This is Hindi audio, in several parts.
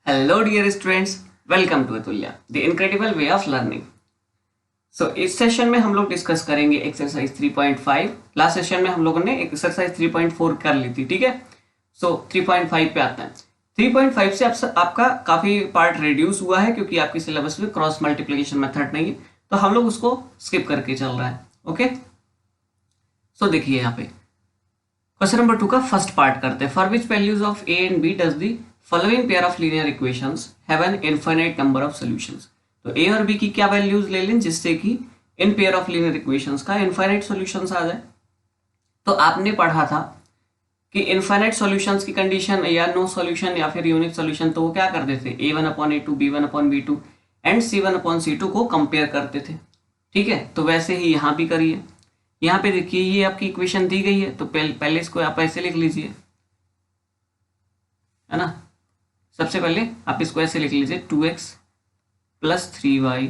Hello dear students, welcome to Atulya the incredible way of learning. So इस सेशन में हम लोग डिस्कस करेंगे एक्सरसाइज 3.5। लास्ट सेशन में हम लोगों ने एक्सरसाइज 3.4 कर ली थी, ठीक है। सो 3.5 पे आते हैं। 3.5 से आपका काफी पार्ट रिड्यूस हुआ है क्योंकि आपकी सिलेबस में क्रॉस मल्टीप्लिकेशन मेथड नहीं है, तो हम लोग उसको स्किप करके चल रहा है। ओके, सो देखिए यहाँ पे क्वेश्चन नंबर 2 का फर्स्ट पार्ट करते हैं। For which values of a and b does the following pair of linear equations have an infinite number of solutions. तो ए और बी की क्या वैल्यूज ले लें जिससे कि in pair of linear equations का इनफाइनाइट सॉल्यूशंस आ जाए। तो आपने पढ़ा था कि इनफाइनाइट सॉल्यूशंस की कंडीशन या नो सॉल्यूशन या फिर यूनिक सॉल्यूशन, तो वो क्या करते थे, a1/a2 b1/b2 एंड c1/c2 को कंपेयर करते थे। ठीक है, तो वैसे ही यहाँ भी करिए। यहाँ पे देखिए ये आपकी इक्वेशन दी गई है, तो पहले इसको आप ऐसे लिख लीजिए, है ना। सबसे पहले आप इसको ऐसे लिख लीजिए 2x + 3y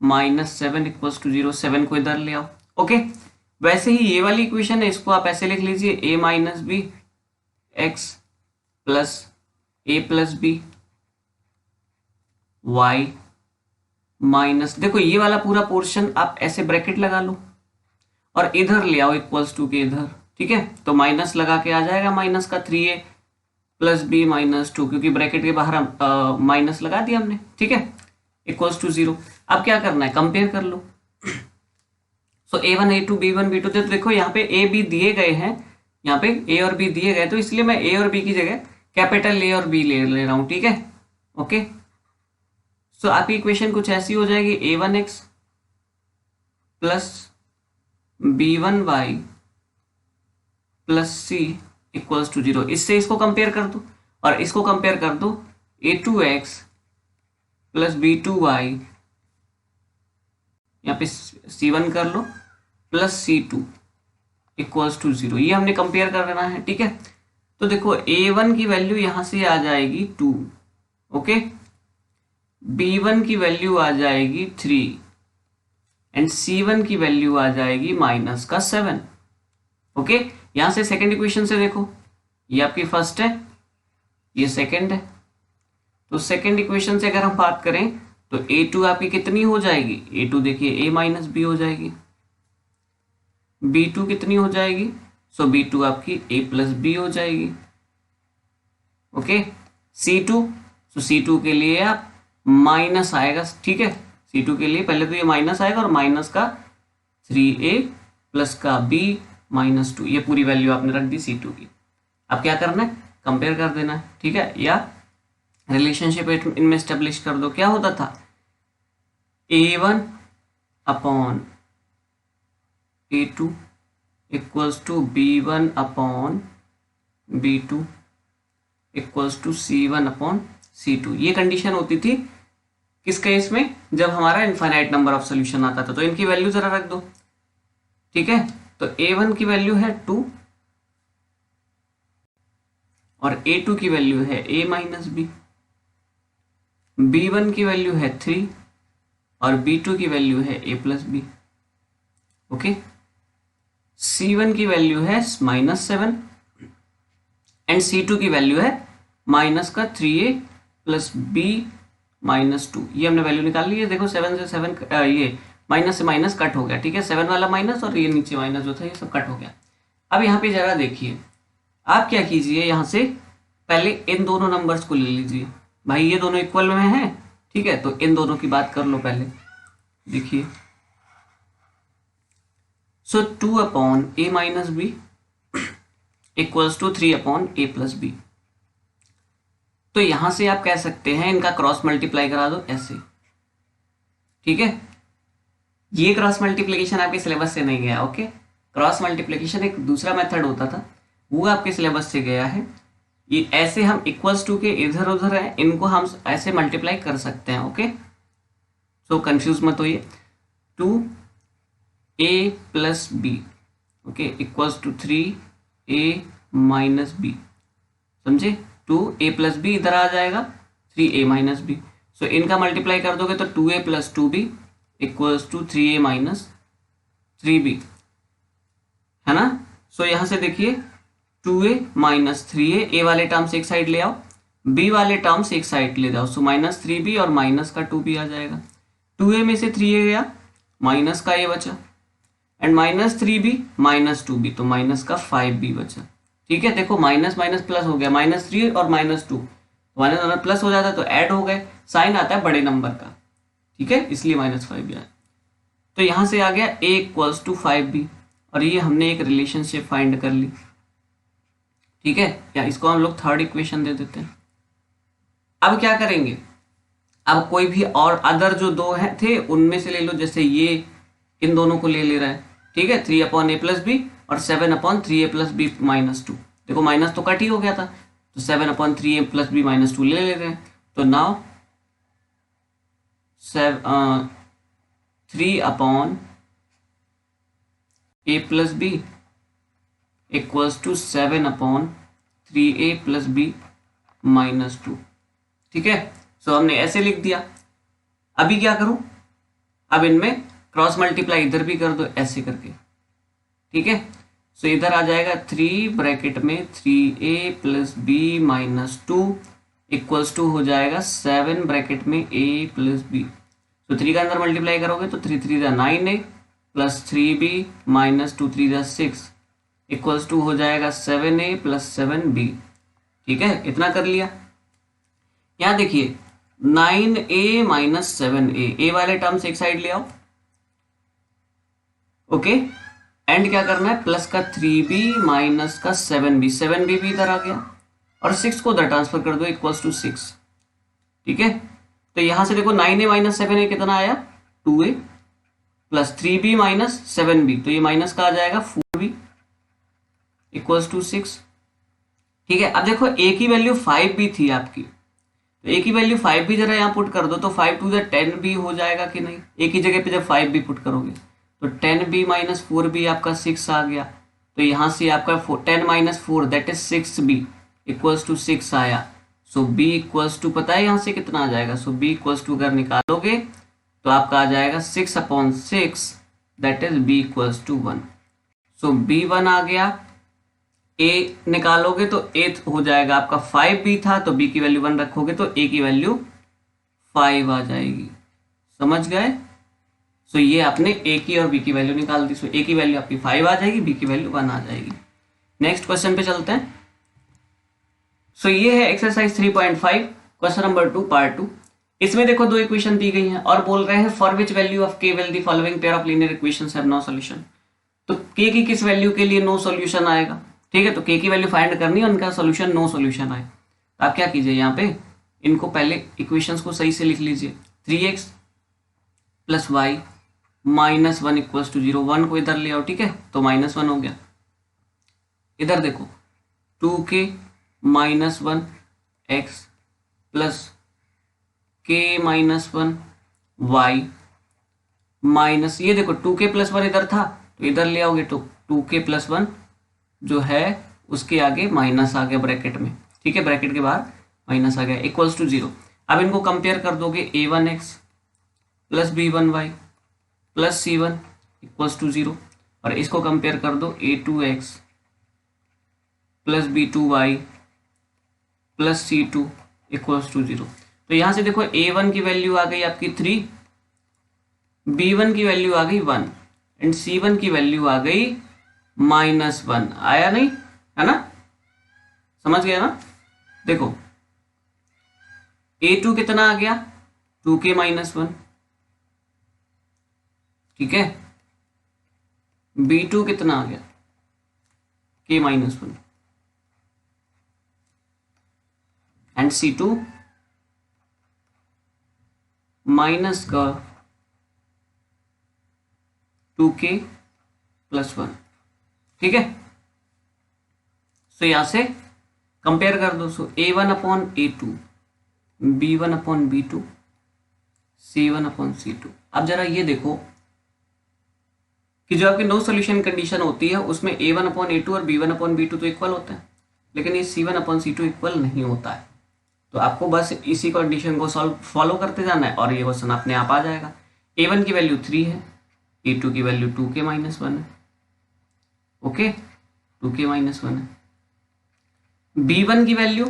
- 7 = 0। 7 को इधर ले आओ। ओके, वैसे ही ये वाली इक्वेशन है, इसको आप ऐसे लिख लीजिए a - b x + a + b y minus, देखो ये वाला पूरा पोर्शन आप ऐसे ब्रैकेट लगा लो और इधर ले आओ = के इधर। ठीक है, तो माइनस लगा के आ जाएगा माइनस का 3a + b - 2, क्योंकि ब्रैकेट के बाहर माइनस लगा दिया हमने। ठीक है, = 0। अब क्या करना है, कंपेयर कर लो। सो a1 a2 b1 b2, तो देखो यहाँ पे a b दिए गए हैं, यहाँ पे a और b दिए गए, तो इसलिए मैं a और b की जगह कैपिटल A और B ले रहा हूँ। ठीक है, ओके। सो आपकी इक्वेशन कुछ ऐसी हो जाएगी, a1x + b1y + c = 0। इससे इसको कंपेयर कर दो और इसको कंपेयर कर दो, a2x + b2y, यहाँ पे c1 कर लो + c2 = 0। ये हमने कंपेयर करना है। ठीक है, तो देखो a1 की वैल्यू यहां से आ जाएगी 2, ओके, b1 की वैल्यू आ जाएगी 3 एंड c1 की वैल्यू आ जाएगी -7। ओके, यहां से सेकंड इक्वेशन से देखो, ये आपकी फर्स्ट है, ये सेकंड है। तो सेकंड इक्वेशन से अगर हम बात करें तो a2 आपकी कितनी हो जाएगी, a2 देखिए a - b हो जाएगी, b2 कितनी हो जाएगी, सो b2 आपकी a + b हो जाएगी। ओके, c2, सो c2 के लिए आप माइनस आएगा। ठीक है, c2 के लिए पहले तो ये माइनस आएगा और माइनस का 3a + का b - 2, ये पूरी वैल्यू आपने रख दी c2 की। अब क्या करना है, कंपेयर कर देना है। ठीक है, या रिलेशनशिप इनमें स्टेब्लिश कर दो। क्या होता था, a1/a2 = b1/b2 = c1/c2। ये कंडीशन होती थी किस केस में, जब हमारा इनफाइनाइट नंबर ऑफ सॉल्यूशन आता था। तो इनकी वैल्यू जरा रख दो। ठीक है, तो a1 की वैल्यू है 2 और a2 की वैल्यू है a - b, b1 की वैल्यू है 3 और b2 की वैल्यू है a + b। ओके, c1 की वैल्यू है -7 एंड c2 की वैल्यू है -3a + b - 2। ये हमने वैल्यू निकाल ली है। देखो 7 से 7 ये माइनस से माइनस कट हो गया। ठीक है, 7 वाला माइनस और ये नीचे माइनस जो था ये सब कट हो गया। अब यहाँ पे जरा देखिए, आप क्या कीजिए, यहाँ से पहले इन दोनों नंबर्स को ले लीजिए। भाई ये दोनों इक्वल में हैं, ठीक है, तो इन दोनों की बात कर लो पहले। देखिए, सो 2/a - b = 3/a + b। तो यहां से आप कह सकते हैं इनका क्रॉस मल्टीप्लाई करा दो ऐसे। ठीक है, ये क्रॉस मल्टीप्लिकेशन आपके सिलेबस से नहीं गया। ओके, क्रॉस मल्टीप्लिकेशन एक दूसरा मेथड होता था, वो आपके सिलेबस से गया है। ये ऐसे हम = के इधर उधर है, इनको हम ऐसे मल्टीप्लाई कर सकते हैं। ओके, सो कंफ्यूज मत होइए। 2a + b, okay, = 3a - b। समझे, 2a + b इधर आ जाएगा, 3a - b। सो इनका मल्टीप्लाई कर दोगे तो 2a + 2b = 3a - 3b, है ना। सो यहां से देखिए 2a - 3a, ए वाले टर्म से एक साइड ले आओ, बी वाले टर्म्स एक साइड ले जाओ, सो -3b और माइनस का 2b आ जाएगा। 2a में से 3a गया, माइनस का a बचा, एंड -3b -2b, तो माइनस का 5b बचा। ठीक है, देखो माइनस माइनस प्लस हो गया, -3 और -2, माइनस माइनस प्लस हो जाता है तो ऐड हो गए, साइन आता है बड़े नंबर का। ठीक है, इसलिए -5 आया। तो यहां से आ गया a इक्वल्स टू 5b, और ये हमने एक रिलेशनशिप फाइंड कर ली। ठीक है, या इसको हम लोग थर्ड इक्वेशन दे देते हैं। अब क्या करेंगे, अब कोई भी और अदर जो दो है थे उनमें से ले लो, जैसे ये इन दोनों को ले रहा है। ठीक है, 3/a प्लस बी और 7/3a प्लस बी -2। देखो माइनस तो कट ही हो गया था, तो 7/3a प्लस बी -2 ले रहे हैं। तो now 3/a plus b equals to 7/3a plus b -2। ठीक है, सो हमने ऐसे लिख दिया। अभी क्या करूं, अब इनमें क्रॉस मल्टीप्लाई इधर भी कर दो ऐसे करके। ठीक है, सो इधर आ जाएगा 3 ब्रैकेट में 3a plus b -2 equals to हो जाएगा 7 ब्रैकेट में a प्लस बी। तो 3 का अंदर मल्टीप्लाई करोगे तो 3 3 9a plus 3b -2 3 6 equals to हो जाएगा 7a प्लस 7b। ठीक है, इतना कर लिया। यहाँ देखिए 9a माइनस 7a, ए वाले टर्म्स एक साइड ले आओ। ओके, एंड क्या करना है, प्लस का 3b माइनस का 7b, 7b भी इधर आ गया, और 6 को उधर ट्रांसफर कर दो इक्वल्स टू 6। ठीक है, तो यहां से देखो 9a माइनस 7a कितना आया, 2a plus 3b minus 7b, तो ये माइनस का आ जाएगा 4b इक्वल्स टू 6। ठीक है, अब देखो a की वैल्यू 5b थी आपकी, तो a की वैल्यू 5b जरा यहाँ पुट कर दो, तो 5 2 10b हो जाएगा कि नहीं। a की जगह पे जब 5b पुट करोगे तो 10b माइनस 4b आपका 6 आ गया, तो यहाँ से आपका 10 minus 4 that is 6b equals to 6 आया। सो b इक्वल्स टू पता है यहाँ से कितना आ जाएगा, सो b इक्वल्स टू अगर निकालोगे तो आपका आ जाएगा 6/6 that is b equals to 1। So b1 आ गया, a निकालोगे तो a हो जाएगा आपका 5b था, तो b की वैल्यू 1 रखोगे तो a की वैल्यू 5 आ जाएगी। समझ गए, सो ये आपने a की और b की वैल्यू निकाल दी। सो a की वैल्यू आपकी 5 आ जाएगी, b की वैल्यू 1 आ जाएगी। नेक्स्ट क्वेश्चन पे चलते हैं। सो ये है एक्सरसाइज 3.5 क्वेश्चन नंबर 2 पार्ट 2। इसमें देखो दो इक्वेशन दी गई हैं और बोल रहे हैं for which value of k will the following pair of linear equations have no solution. तो k की किस वैल्यू के लिए नो सॉल्यूशन आएगा। ठीक है, तो k की वैल्यू फाइंड करनी है, उनका सॉल्यूशन नो सॉल्यूशन आए। तो आप क्या कीजिए, यहाँ पे इनको पहले इक्वेशंस को सही से लिख लीजिए। 3x plus Y -1 equals to 0, 1 को इधर ले आओ। ठीक है, तो -1 हो गया। इधर देखो 2k -1 x plus k -1 y minus, ये देखो 2k प्लस 1 इधर था तो इधर ले आओगे तो 2k प्लस 1 जो है उसके आगे माइनस आ गया ब्रैकेट में। ठीक है, ब्रैकेट के बाहर माइनस आ गया इक्वल्स टू 0। अब इनको कंपेयर कर दोगे, a1x plus b1y plus c1 equals to 0, और इसको कंपेयर कर दो a2x plus b2y plus c2 equals to 0। तो यहां से देखो a1 की वैल्यू आ गई आपकी 3, b1 की वैल्यू आ गई 1 एंड c1 की वैल्यू आ गई -1। आया नहीं, है ना, समझ गया ना। देखो a2 कितना आ गया, 2k -1। ठीक है, b2 कितना आ गया, k -1 एंड c2 माइनस का 2k प्लस 1। ठीक है, सो यहां से कंपेयर कर दो। सो a1/a2 b1/b2 c1/c2। अब जरा ये देखो कि जो आपकी नो सॉल्यूशन कंडीशन होती है उसमें a1/a2 और b1/b2 तो इक्वल होता है, लेकिन ये c1/c2 इक्वल नहीं होता है। तो आपको बस इसी कंडीशन को फॉलो करते जाना है और ये क्वेश्चन अपने आप आ जाएगा। a1 की वैल्यू 3 है, a2 की वैल्यू 2k -1 है। ओके, 2k -1 है। b1 की वैल्यू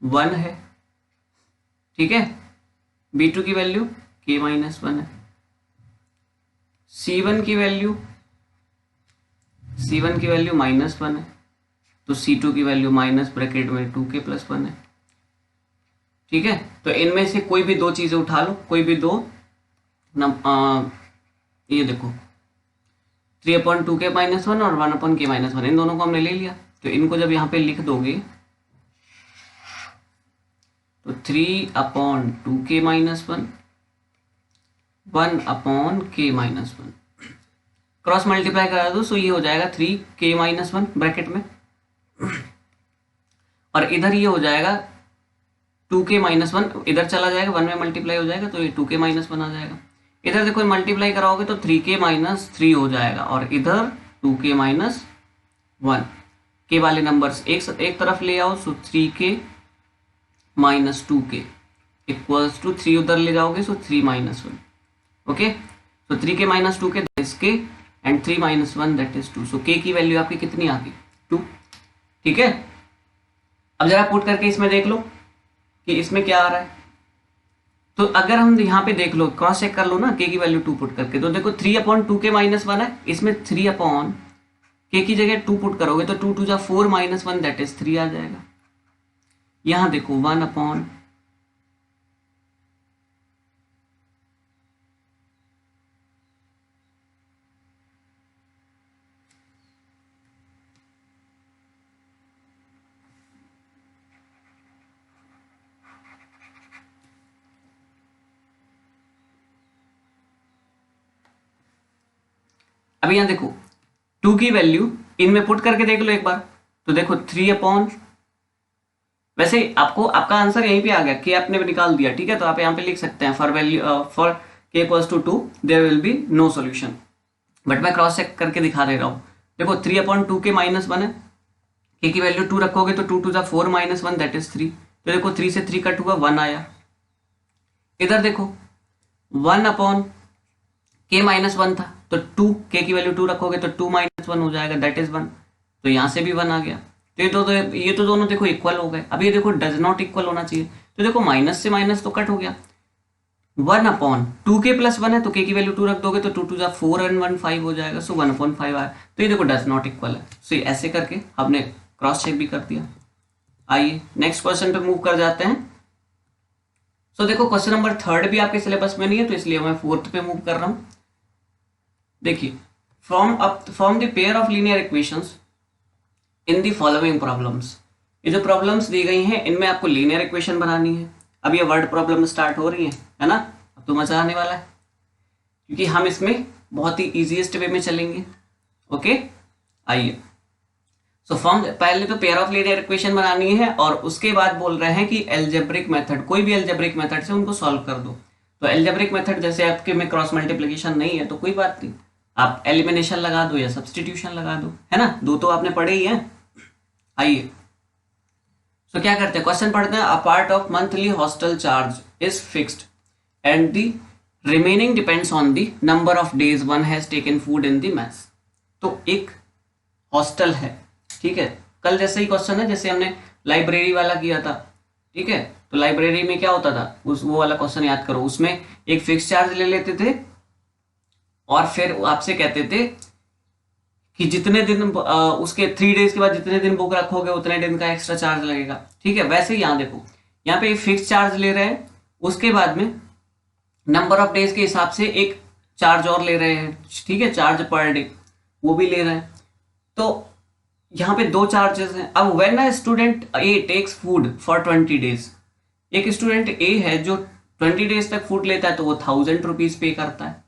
1 है, ठीक है। B2 की वैल्यू k-1 है। C1 की वैल्यू -1 है, तो C2 की वैल्यू माइनस ब्रैकेट में 2k+1 है, ठीक है। तो इनमें से कोई भी दो चीजें उठा लो, कोई भी दो ये देखो 3/2k-1 और 1/k-1, इन दोनों को हमने ले लिया। तो इनको जब यहाँ पे लिख दोगे तो 3/2k-1 1/k-1 क्रॉस मल्टीप्लाई करा दो, सो ये हो जाएगा 3k-1 ब्रैकेट में, और इधर ये हो जाएगा 2k-1, इधर चला जाएगा 1 में मल्टीप्लाई हो जाएगा, तो ये 2k-1 आ जाएगा। इधर देखो मल्टीप्लाई कराओगे तो 3k-3 हो जाएगा, और इधर 2k-1, के वाले नंबर्स एक तरफ ले आओ, सो 3k-2k इक्वल्स टू 3 उधर ले जाओगे, सो 3-1, ओके। तो 3k-2k that is k and 3-1 that is 2, so k की वैल्यू आपकी कितनी आ गई 2, ठीक है। अब जरा पुट करके इसमें देख लो कि इसमें क्या आ रहा है। तो अगर हम यहाँ पे देख लो, क्रॉस चेक कर लो ना, k की वैल्यू 2 पुट करके, तो देखो 3/2k-1 है, इसमें 3/k की जगह 2 पुट करोगे तो 2 2 4 -1 दैट इज 3 आ जाएगा। यहाँ देखो 1/, अभी यहाँ देखो 2 की वैल्यू इनमें पुट करके देख लो एक बार, तो देखो 3/, वैसे आपको आपका आंसर यहीं पे आ गया, के आपने निकाल दिया, ठीक है। तो आप यहाँ पे लिख सकते हैं for value for k = 2 there will be no solution, but मैं क्रॉस चेक करके दिखा दे रहा हूँ। देखो 3/2k-1 है, k की वैल्यू 2 रखोगे तो 2 2 4 -1 दैट इज 3, तो देखो 3 से 3 कट हुआ 1 आया। इधर देखो 1/k-1 था, तो 2 k की वैल्यू 2 रखोगे तो 2 -1 हो जाएगा दैट इज 1, तो यहाँ से भी 1 आ गया। तो ये तो दोनों देखो इक्वल हो गए। अब ये देखो डज नॉट इक्वल होना चाहिए, तो देखो माइनस से माइनस तो कट हो गया, 1/2k+1 है, तो k की वैल्यू 2 रख दोगे तो 2 2 4 एंड 1 5 हो जाएगा, सो 1/5 आया। तो ये देखो डज नॉट इक्वल है। सो ऐसे करके हमने क्रॉस चेक भी कर दिया। आइए नेक्स्ट क्वेश्चन पे मूव कर जाते हैं। सो देखो क्वेश्चन नंबर 3 भी आपके सिलेबस में नहीं है, तो इसलिए मैं 4th पे मूव कर रहा हूँ। देखिए from the pair of linear equations in the following problems, ये जो प्रॉब्लम्स दी गई हैं इनमें आपको लीनियर इक्वेशन बनानी है। अब ये वर्ड प्रॉब्लम स्टार्ट हो रही है ना, अब तो मजा आने वाला है, क्योंकि हम इसमें बहुत ही इजीएस्ट वे में चलेंगे, ओके। आइए, सो फॉर्म पहले तो पेयर ऑफ लीनियर इक्वेशन बनानी है, और उसके बाद बोल रहे हैं कि एल्जेब्रिक मेथड, कोई भी एल्जेब्रिक मेथड से उनको सॉल्व कर दो। तो एल्जेब्रिक मेथड जैसे आपके में क्रॉस मल्टीप्लिकेशन नहीं है तो कोई बात नहीं, आप एलिमिनेशन लगा दो या सब्सटीट्यूशन लगा दो, है ना, दो तो आपने पढ़े ही हैं। आइए, सो क्या करते हैं, क्वेश्चन पढ़ते हैं। A part of monthly hostel charge is fixed and the remaining depends on the number of days one has taken food in the mess. तो एक हॉस्टल है, ठीक है, कल जैसे ही क्वेश्चन है जैसे हमने लाइब्रेरी वाला किया था, ठीक है। तो लाइब्रेरी में क्या होता था, उस वो वाला क्वेश्चन याद करो, उसमें एक फिक्स चार्ज ले लेते थे और फिर आपसे कहते थे कि जितने दिन उसके 3 डेज के बाद जितने दिन बुक रखोगे उतने दिन का एक्स्ट्रा चार्ज लगेगा, ठीक है। वैसे ही यहाँ देखो, यहाँ पे एक फिक्स चार्ज ले रहे हैं, उसके बाद में नंबर ऑफ डेज के हिसाब से एक चार्ज और ले रहे हैं, ठीक है, चार्ज पर डे वो भी ले रहे हैं। तो यहाँ पे दो चार्जेस हैं। अब when a student a takes food for 20 days, एक स्टूडेंट ए है जो 20 डेज तक फूड लेता है तो वो 1000 रुपीज पे करता है,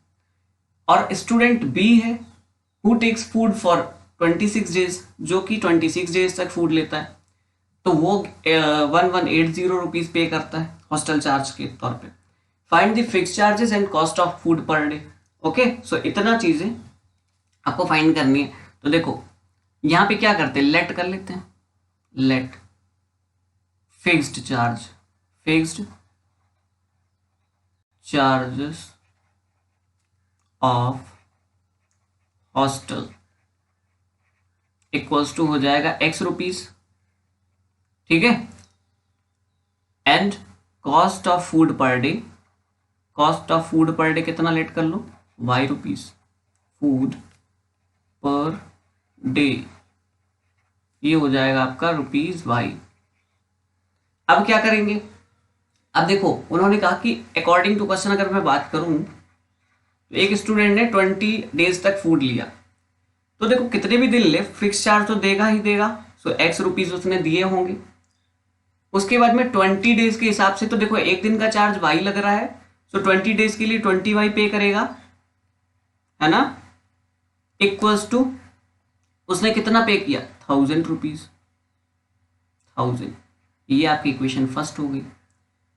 और स्टूडेंट बी है who takes food for 26 days, जो कि 26 डेज तक फूड लेता है, तो वो 1180 रुपीज पे करता है हॉस्टल चार्ज के तौर पे। Find the fix charges and cost of food per day, okay. So इतना चीजें आपको फाइंड करनी है। तो देखो यहाँ पे क्या करते हैं, लेट कर लेते हैं, let fixed charges of hostel equals to हो जाएगा x रुपीज, ठीक है। And cost of food per day, cost of food per day कितना लेट कर लो, Y rupees, food per day ये हो जाएगा आपका रुपीज वाई। अब क्या करेंगे, अब देखो उन्होंने कहा कि अकॉर्डिंग टू क्वेश्चन अगर मैं बात करूं तो एक स्टूडेंट ने 20 डेज तक फूड लिया, तो देखो कितने भी दिन ले फिक्स चार्ज तो देगा ही देगा, सो एक्स रुपीज उसने दिए होंगे। उसके बाद में 20 डेज के हिसाब से तो देखो एक दिन का चार्ज वाई लग रहा है, सो 20 डेज के लिए 20 वाई पे करेगा, है ना, इक्वल्स टू उसने कितना पे किया, 1000 रुपीज, 1000। ये आपकी इक्वेशन फर्स्ट हो गई।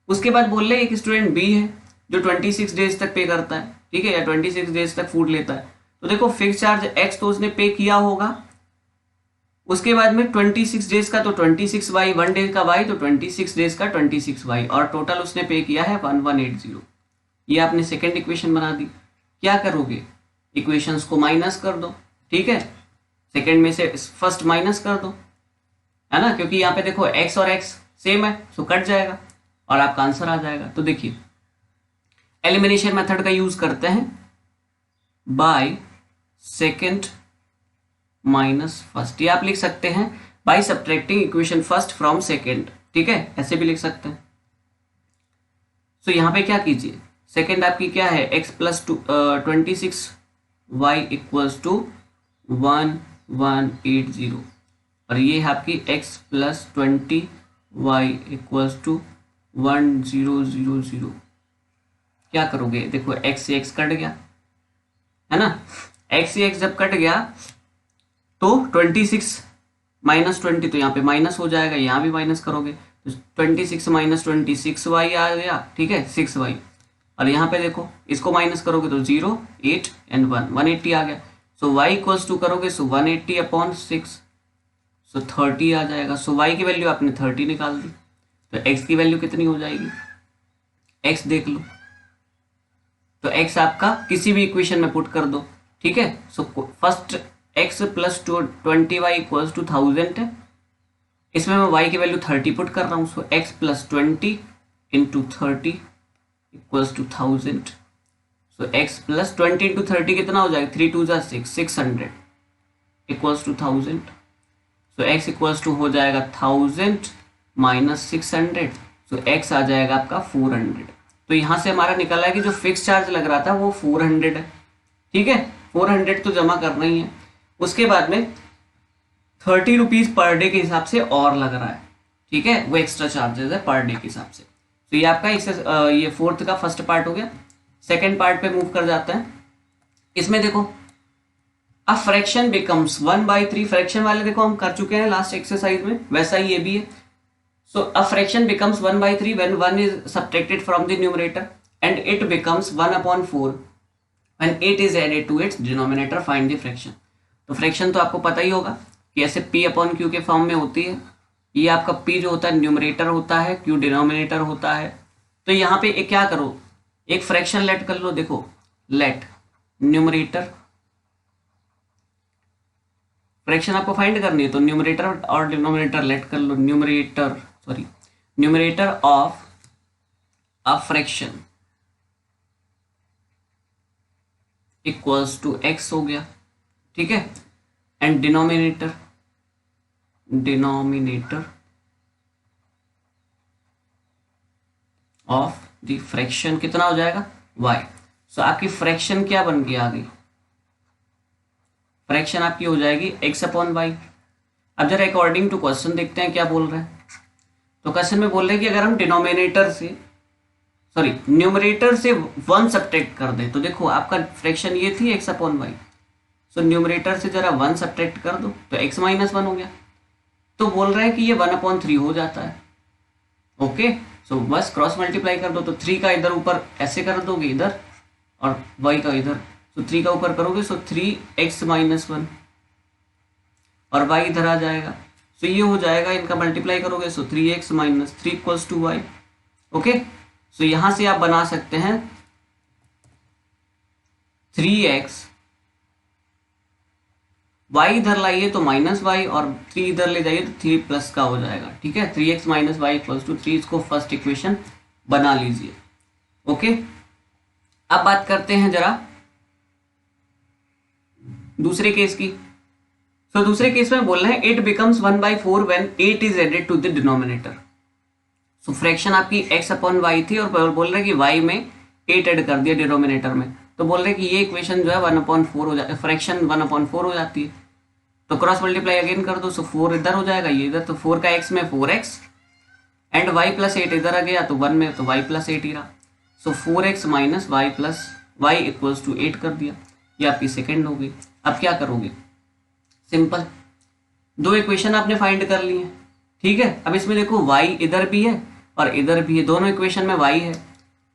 उसके बाद बोल रहे एक स्टूडेंट बी है जो 26 डेज तक पे करता है, ठीक है, या 26 डेज तक फूड लेता है, तो देखो फिक्स चार्ज एक्स तो उसने पे किया होगा, उसके बाद में 26 डेज का तो 26 वाई, 1 डे का वाई तो 26 डेज का 26 वाई, और टोटल उसने पे किया है 1180। ये आपने सेकेंड इक्वेशन बना दी। क्या करोगे, इक्वेशंस को माइनस कर दो, ठीक है, सेकेंड में से फर्स्ट माइनस कर दो, है ना, क्योंकि यहाँ पे देखो एक्स और एक्स सेम है, सो कट जाएगा और आपका आंसर आ जाएगा। तो देखिए एलिमिनेशन मेथड का यूज करते हैं, बाय सेकेंड माइनस फर्स्ट, ये आप लिख सकते हैं by subtracting equation first from second, ठीक है, ऐसे भी लिख सकते हैं। सो यहाँ पे क्या कीजिए, सेकेंड आपकी क्या है, x plus 26 y equals to 1180, और ये है आपकी x plus 20 y equals to 1000। क्या करोगे, देखो x से x कट गया, है ना, x से x जब कट गया तो 26 माइनस 20 तो यहाँ पे माइनस हो जाएगा, यहाँ भी माइनस करोगे तो 26 माइनस 26 वाई आ गया, ठीक है, 6 वाई, और यहाँ पे देखो इसको माइनस करोगे तो 0 8 एंड 1 180 आ गया। सो y इक्वल्स टू करोगे सो 180 अपॉन 6, सो 30 आ जाएगा। सो y की वैल्यू आपने 30 निकाल दी, तो x की वैल्यू कितनी हो जाएगी, x देख लो, तो x आपका किसी भी इक्वेशन में पुट कर दो, ठीक है। So first x plus 20 y equals to 1000 है, इसमें मैं y की वैल्यू 30 पुट कर रहा हूँ, so x plus 20 into 30 equals to 1000। So x plus 20 into 30 कितना हो जाएगा, 3 2 6 600 equals to 1000। So x equals to हो जाएगा 1000 माइनस 600, सो x आ जाएगा आपका 400। तो यहाँ से हमारा निकला है कि जो फिक्स चार्ज लग रहा था वो 400 है, ठीक है, 400 तो जमा करना ही है। उसके बाद में 30 रुपीज पर डे के हिसाब से और लग रहा है, ठीक है, वो एक्स्ट्रा चार्जेस है पर डे के हिसाब से। तो ये आपका ये फोर्थ का फर्स्ट पार्ट हो गया। सेकेंड पार्ट पे मूव कर जाते हैं। इसमें देखो अ फ्रैक्शन बिकम्स 1/3, फ्रैक्शन वाले देखो हम कर चुके हैं लास्ट एक्सरसाइज में, वैसा ही ये भी है। So a fraction becomes 1/3 when 1 is subtracted from the numerator and it becomes 1/4 when 8 is added to its denominator. Find the fraction. तो फ्रैक्शन तो आपको पता ही होगा कि ऐसे P/Q के फॉर्म में होती है। ये आपका P जो होता है न्यूमरेटर होता है, Q डिनोमिनेटर होता है। तो यहाँ पे एक क्या करो, एक फ्रैक्शन लेट कर लो, देखो लेट न्यूमरेटर, फ्रैक्शन आपको फाइंड करनी है तो न्यूमरेटर और डिनोमिनेटर लेट कर लो, numerator of a fraction equals to x हो गया, ठीक है, and denominator of the fraction कितना हो जाएगा y। सो आपकी फ्रैक्शन क्या बन गई, आ गई फ्रैक्शन आपकी हो जाएगी x/y। अब जरा अकॉर्डिंग टू क्वेश्चन देखते हैं क्या बोल रहे हैं। तो क्वेश्चन में बोल रहे हैं कि अगर हम न्यूमरेटर से 1 सब्ट्रैक्ट कर दें, तो देखो आपका फ्रैक्शन ये थी x/y, सो न्यूमरेटर से जरा 1 सब्ट्रैक्ट कर दो तो x-1 हो गया। तो बोल रहे हैं कि ये 1/3 हो जाता है, ओके। सो बस क्रॉस मल्टीप्लाई कर दो, तो 3 का इधर ऊपर ऐसे कर दोगे इधर और y का इधर, तो 3 का ऊपर करोगे सो 3x-1 और y इधर आ जाएगा। सो ये हो जाएगा, इनका मल्टीप्लाई करोगे so 3x-3 equals to y, okay. So यहां से आप बना सकते हैं 3x y इधर लाइए तो माइनस वाई, और 3 इधर ले जाइए तो 3 प्लस का हो जाएगा। ठीक है, 3x minus y equals to 3, इसको फर्स्ट इक्वेशन बना लीजिए। ओके, अब बात करते हैं जरा दूसरे केस की। तो दूसरे केस में बोल रहे हैं 8 becomes 1/4 when 8 is added to the denominator. So fraction आपकी x अपॉन वाई थी और बोल रहे हैं कि y में 8 ऐड कर दिया डिनोमिनेटर में, तो बोल रहे हैं कि ये इक्वेशन जो है 1/4 हो जाती है, फ्रैक्शन 1/4 हो जाती है। तो क्रॉस मल्टीप्लाई अगेन कर दो, सो 4 इधर हो जाएगा, ये इधर, तो 4 का x में 4x एंड y प्लस 8 इधर आ गया, तो 1 में तो y प्लस 8 ही रहा। So 4x minus y plus y equals to 8 कर दिया, ये आपकी सेकेंड हो गई। अब क्या करोगे, सिंपल, दो इक्वेशन आपने फाइंड कर ली है। ठीक है, अब इसमें देखो y इधर भी है और इधर भी है, दोनों इक्वेशन में y है।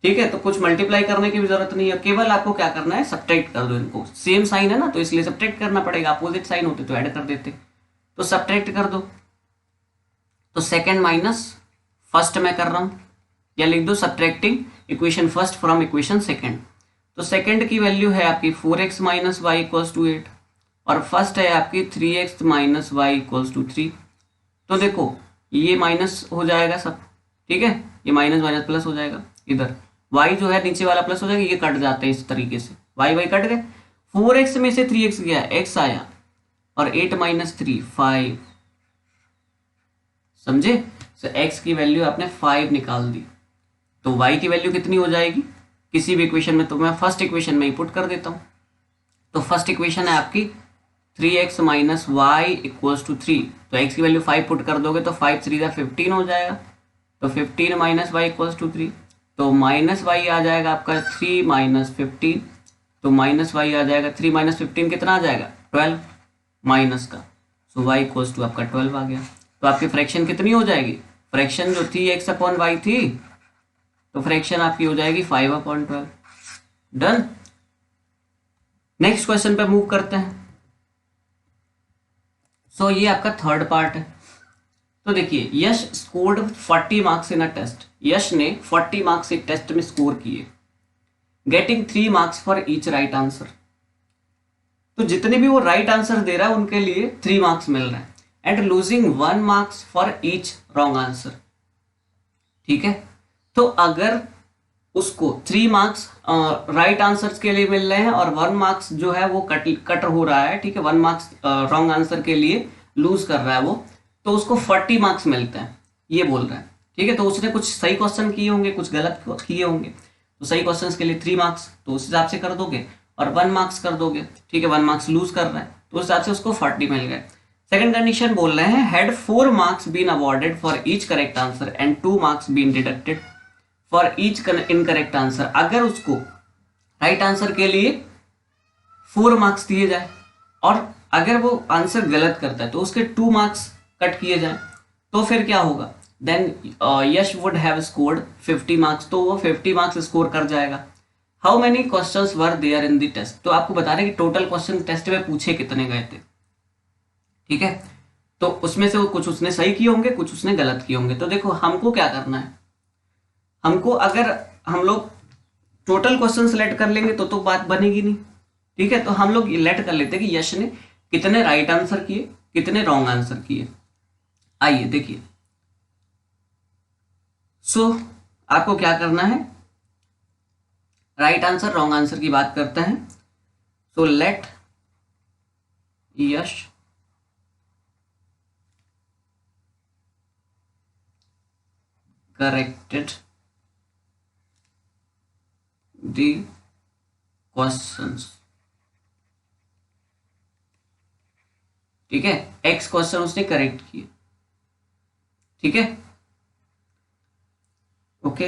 ठीक है, तो कुछ मल्टीप्लाई करने की भी जरूरत नहीं है, केवल आपको क्या करना है, सब्ट्रैक्ट कर दो इनको। सेम साइन है ना, तो इसलिए सब्ट्रैक्ट करना पड़ेगा, अपोजिट साइन होते तो ऐड कर देते। तो सब्ट्रैक्ट कर दो, तो सेकंड माइनस फर्स्ट में कर रहा हूं, या लिख दो subtracting equation first from equation second. तो सेकंड की वैल्यू है आपकी 4x minus y equals to 8 और फर्स्ट है आपकी 3x minus y equals to 3। तो देखो ये माइनस हो जाएगा सब, ठीक है, ये माइनस माइनस प्लस हो जाएगा, इधर y जो है नीचे वाला प्लस हो जाएगा, ये कट जाते हैं इस तरीके से, y कट गए, 4x में से 3x गया, x आया, और 8 माइनस 3 5, समझे। तो x की वैल्यू आपने 5 निकाल दी, तो y की वैल्यू कितनी हो जाएगी किसी भी इक्वेशन में, तो मैं फर्स्ट इक्वेशन में ही पुट कर देता हूँ। तो फर्स्ट इक्वेशन है आपकी 3x minus y equals to 3, तो x की वैल्यू 5 पुट कर दोगे तो 5 3 15 हो जाएगा, तो 15 माइनस वाई इक्वल्स टू 3, तो माइनस वाई आ जाएगा आपका 3 माइनस 15, तो माइनस वाई आ जाएगा 3 माइनस 15 कितना आ जाएगा 12 माइनस का, सो वाई इक्वल्स टू आपका 12 आ गया। तो आपकी फ्रैक्शन कितनी हो जाएगी, फ्रैक्शन जो थी x अपॉन वाई थी, तो फ्रैक्शन आपकी हो जाएगी 5/12। डन। नेक्स्ट क्वेश्चन पे मूव करते हैं। सो ये आपका थर्ड पार्ट है। तो देखिए, Yash scored 40 marks in a test, Yash ने 40 मार्क्स एक टेस्ट में स्कोर किए, getting 3 marks for each right answer. तो जितने भी वो राइट आंसर दे रहा है उनके लिए 3 मार्क्स मिल रहे हैं, and losing 1 marks for each wrong answer. ठीक है, तो अगर उसको 3 मार्क्स राइट आंसर्स के लिए मिल रहे हैं और 1 मार्क्स जो है वो कट हो रहा है, ठीक है, 1 मार्क्स रॉन्ग आंसर के लिए लूज कर रहा है वो, तो उसको 40 मार्क्स मिलते हैं, ये बोल रहा है। ठीक है, तो उसने कुछ सही क्वेश्चन किए होंगे, कुछ गलत किए होंगे, तो सही क्वेश्चंस के लिए 3 मार्क्स तो उस हिसाब से कर दोगे, और 1 मार्क्स कर दोगे, ठीक है, 1 मार्क्स लूज कर रहा है तो उस हिसाब से उसको 40 मिल गए। सेकंड कंडीशन बोल रहे हैं, had 4 marks been awarded for each correct answer and 2 marks been deducted for each incorrect answer. अगर उसको राइट आंसर के लिए 4 मार्क्स दिए जाए और अगर वो आंसर गलत करता है तो उसके 2 मार्क्स कट किए जाए, तो फिर क्या होगा, then Yash would have scored 50 marks, तो वो 50 मार्क्स स्कोर कर जाएगा। How many questions were there in the test, तो आपको बता रहे कि टोटल क्वेश्चन टेस्ट में पूछे कितने गए थे। ठीक है, तो उसमें से वो कुछ उसने सही किए होंगे, कुछ उसने गलत किए होंगे। तो देखो हमको क्या करना है, हमको अगर हम लोग टोटल क्वेश्चन सेलेक्ट कर लेंगे तो बात बनेगी नहीं। ठीक है, तो हम लोग लेट कर लेते हैं कि यश ने कितने राइट आंसर किए, कितने रॉन्ग आंसर किए। आइए देखिए, सो आपको क्या करना है, राइट आंसर रॉन्ग आंसर की बात करते हैं। So let Yash corrected the questions। ठीक है, x क्वेश्चन उसने करेक्ट किए। ठीक है, ओके,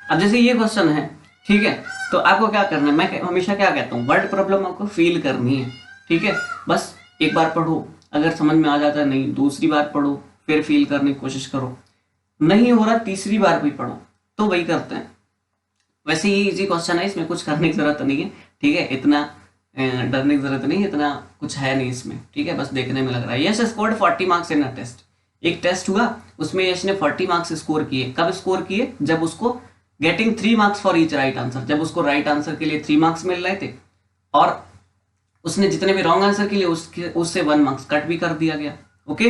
अब जैसे ये क्वेश्चन है, ठीक है, तो आपको क्या करना है, मैं हमेशा क्या कहता हूँ, वर्ड प्रॉब्लम आपको फील करनी है। ठीक है, बस एक बार पढ़ो, अगर समझ में आ जाता है नहीं, दूसरी बार पढ़ो, फिर फील करने की कोशिश करो, नहीं हो रहा तीसरी बार भी पढ़ो, तो वही करते हैं। वैसे ये इजी क्वेश्चन है, इसमें कुछ करने की जरूरत नहीं है। ठीक है, इतना डरने की जरूरत नहीं, इतना कुछ है नहीं इसमें, ठीक है, बस देखने में लग रहा है। Yash scored 40 marks in a test. एक टेस्ट हुआ, उसमें यश ने 40 मार्क्स स्कोर किए। कब स्कोर किए? जब उसको getting 3 marks for each right answer, जब उसको राइट आंसर के लिए 3 मार्क्स मिल रहे थे और उसने जितने भी रॉन्ग आंसर के लिए उससे 1 मार्क्स कट भी कर दिया गया। ओके,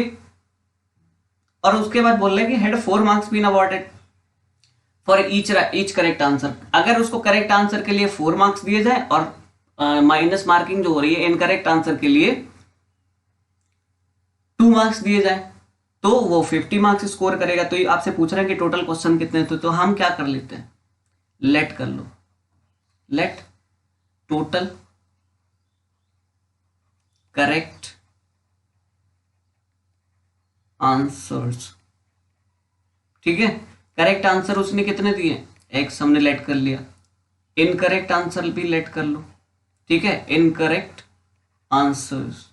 और उसके बाद बोल रहे हैं कि had 4 marks been awarded for each correct answer. अगर उसको करेक्ट आंसर के लिए 4 मार्क्स दिए जाए और माइनस मार्किंग जो हो रही है इनकरेक्ट आंसर के लिए 2 मार्क्स दिए जाए तो वो 50 मार्क्स स्कोर करेगा। तो ये आपसे पूछ रहे हैं कि टोटल क्वेश्चन कितने थे, तो हम क्या कर लेते हैं, लेट कर लो, लेट टोटल करेक्ट आंसर्स। ठीक है, करेक्ट आंसर उसने कितने दिए, एक्स हमने लेट कर लिया, इनकरेक्ट आंसर भी लेट कर लो। ठीक है, इनकरेक्ट आंसर्स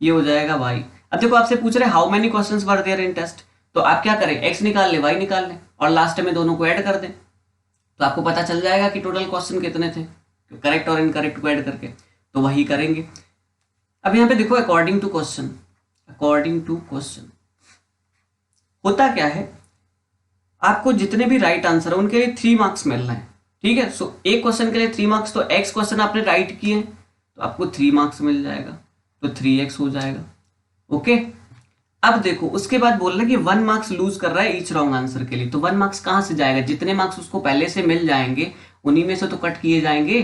ये हो जाएगा वाई। अब देखो आपसे पूछ रहे how many questions were there in test, तो आप क्या करें, एक्स निकाल ले, वाई निकाल ले और लास्ट में दोनों को ऐड कर दें, तो आपको पता चल जाएगा कि टोटल क्वेश्चन कितने थे, करेक्ट और इनकरेक्ट को ऐड करके, तो वही करेंगे। अब यहाँ पे देखो according to question, according to question होता क्या है, आपको जितने भी राइट आंसर है उनके लिए 3 मार्क्स मिल रहे हैं। ठीक है, सो एक क्वेश्चन के लिए 3 मार्क्स, तो एक्स क्वेश्चन आपने राइट किए तो आपको 3 मार्क्स मिल जाएगा, तो 3x हो जाएगा। ओके, अब देखो उसके बाद बोल रहे हैं कि 1 मार्क्स लूज कर रहा है ईच रॉन्ग आंसर के लिए, तो 1 मार्क्स कहां से जाएगा, जितने मार्क्स उसको पहले से मिल जाएंगे उन्हीं में से तो कट किए जाएंगे,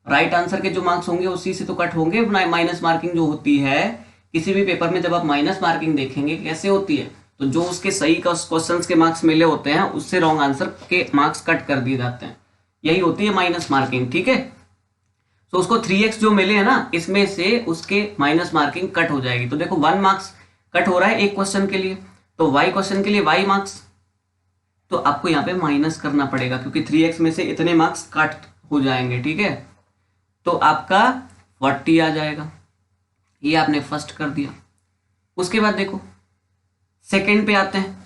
राइट आंसर के जो मार्क्स होंगे उसी से तो कट होंगे। माइनस मार्किंग जो होती है किसी भी पेपर में, जब आप माइनस मार्किंग देखेंगे कैसे होती है, तो जो उसके सही क्वेश्चंस के मार्क्स मिले होते हैं उससे रॉन्ग आंसर के मार्क्स कट कर दिए जाते हैं, यही होती है माइनस मार्किंग। ठीक है, तो उसको 3x जो मिले हैं ना, इसमें से उसके माइनस मार्किंग कट हो जाएगी। तो देखो 1 मार्क्स कट हो रहा है एक क्वेश्चन के लिए, तो y क्वेश्चन के लिए y मार्क्स, तो आपको यहाँ पे माइनस करना पड़ेगा क्योंकि 3x में से इतने मार्क्स कट हो जाएंगे। ठीक है, तो आपका 40 आ जाएगा, ये आपने फर्स्ट कर दिया। उसके बाद देखो सेकंड पे आते हैं,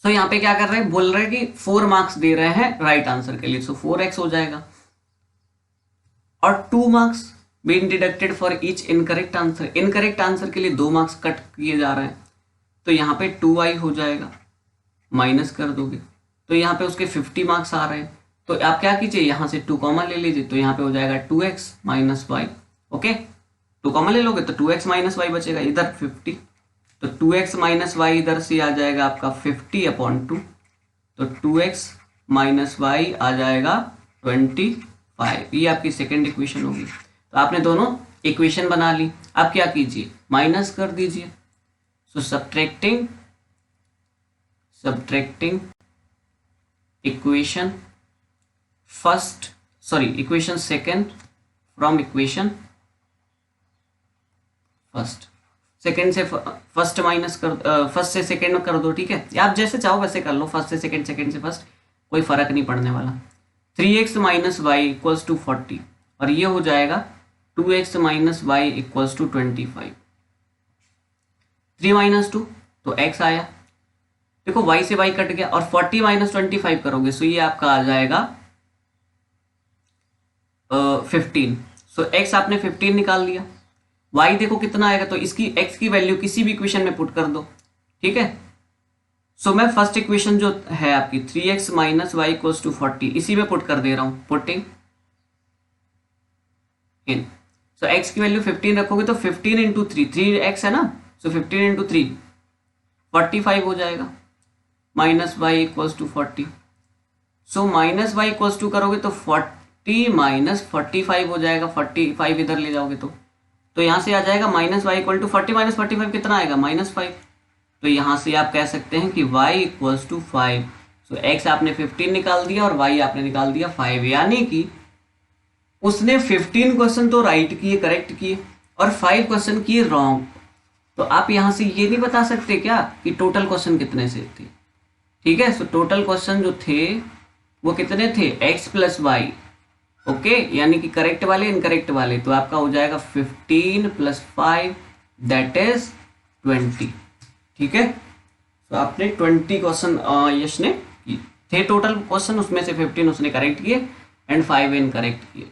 तो यहाँ पे क्या कर रहे हैं, बोल रहे हैं कि 4 मार्क्स दे रहे हैं राइट आंसर के लिए, सो 4x हो जाएगा, और 2 marks being deducted for each incorrect answer, incorrect answer के लिए 2 मार्क्स कट किए जा रहे हैं, तो यहाँ पे 2y हो जाएगा, माइनस कर दोगे तो यहाँ पे उसके 50 मार्क्स आ रहे हैं, तो आप क्या कीजिए यहाँ से 2 कॉमन ले लीजिए, तो यहाँ पे हो जाएगा 2x minus y. Okay, 2 common ले लोगे तो 2x माइनस वाई बचेगा, इधर 50, तो 2x माइनस वाई इधर से आ जाएगा आपका 50/2, तो 2x माइनस वाई आ जाएगा 25, ये आपकी सेकेंड इक्वेशन होगी। तो आपने दोनों इक्वेशन बना ली, अब क्या कीजिए, माइनस कर दीजिए, so subtracting equation first, sorry equation second from equation first, second से फर्स्ट माइनस कर, फर्स्ट से सेकेंड कर दो। ठीक है, आप जैसे चाहो वैसे कर लो, फर्स्ट से सेकेंड, सेकेंड से फर्स्ट, कोई फर्क नहीं पड़ने वाला। 3x minus y equals to 40, और ये हो जाएगा 2x minus y equals to 25, 3 minus 2 तो x आया, देखो y से y कट गया, और 40 माइनस 25 करोगे सो ये आपका आ जाएगा 15, सो x आपने 15 निकाल लिया, y देखो कितना आएगा, तो इसकी x की वैल्यू किसी भी इक्वेशन में पुट कर दो। ठीक है, सो मैं फर्स्ट इक्वेशन जो है आपकी 3x minus y equals to 40 इसी में पुट कर दे रहा हूं, पुटिंग इन, सो x की वैल्यू 15 रखोगे तो 15 इंटू 3x है ना, सो 15 इंटू 3 45 हो जाएगा, minus y equals to 40, so minus y equals to करोगे तो 40 माइनस 45 हो जाएगा, 45 इधर ले जाओगे तो यहां से आ जाएगा minus y equal to 40 minus 45 कितना आएगा, -5, तो यहां से आप कह सकते हैं कि y equals to 5, so x आपने 15 निकाल दिया और y आपने निकाल दिया 5, यानी कि उसने 15 क्वेश्चन तो राइट किए, करेक्ट किए, और 5 क्वेश्चन किए रॉन्ग। तो आप यहां से ये नहीं बता सकते क्या कि टोटल क्वेश्चन कितने से थे। ठीक है, सो टोटल क्वेश्चन जो थे वो कितने थे, x प्लस वाई। ओके, यानी कि करेक्ट वाले इनकरेक्ट वाले, तो आपका हो जाएगा 15 + 5 दैट इज 20। ठीक है, तो आपने 20 क्वेश्चन यश ने थे टोटल क्वेश्चन, उसमें से 15 उसने करेक्ट किए एंड 5 इनकरेक्ट किए।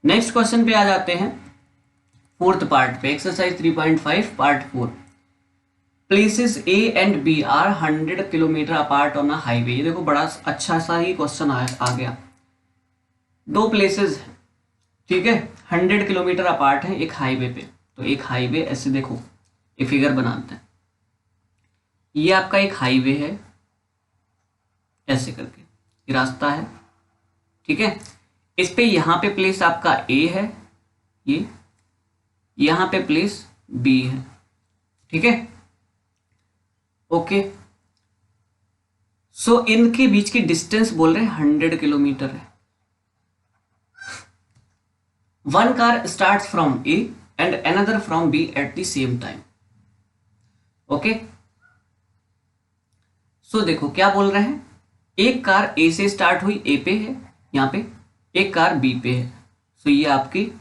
नेक्स्ट क्वेश्चन पे आ जाते हैं, फोर्थ पार्ट पे, exercise 3.5 part 4। Places a and b are 100 kilometre apart on a highway. ये देखो बड़ा अच्छा सा ही क्वेश्चन आ गया। दो प्लेसेस, ठीक है, 100 किलोमीटर अपार्ट है एक हाईवे पे। तो एक हाईवे, ऐसे देखो एक फिगर बनाते हैं, ये आपका एक हाईवे है ऐसे करके, ये रास्ता है, ठीक है। इस पे यहाँ पे प्लेस आपका ए है, ये यहाँ पे प्लेस बी है, ठीक है, ओके। सो इनके बीच की डिस्टेंस बोल रहे हैं 100 किलोमीटर है। One car start from A and another from B at the same time, okay. So देखो क्या बोल रहे हैं, एक कार ए से स्टार्ट हुई, ए पे है यहाँ पे, एक कार बी पे है। सो ये आपकी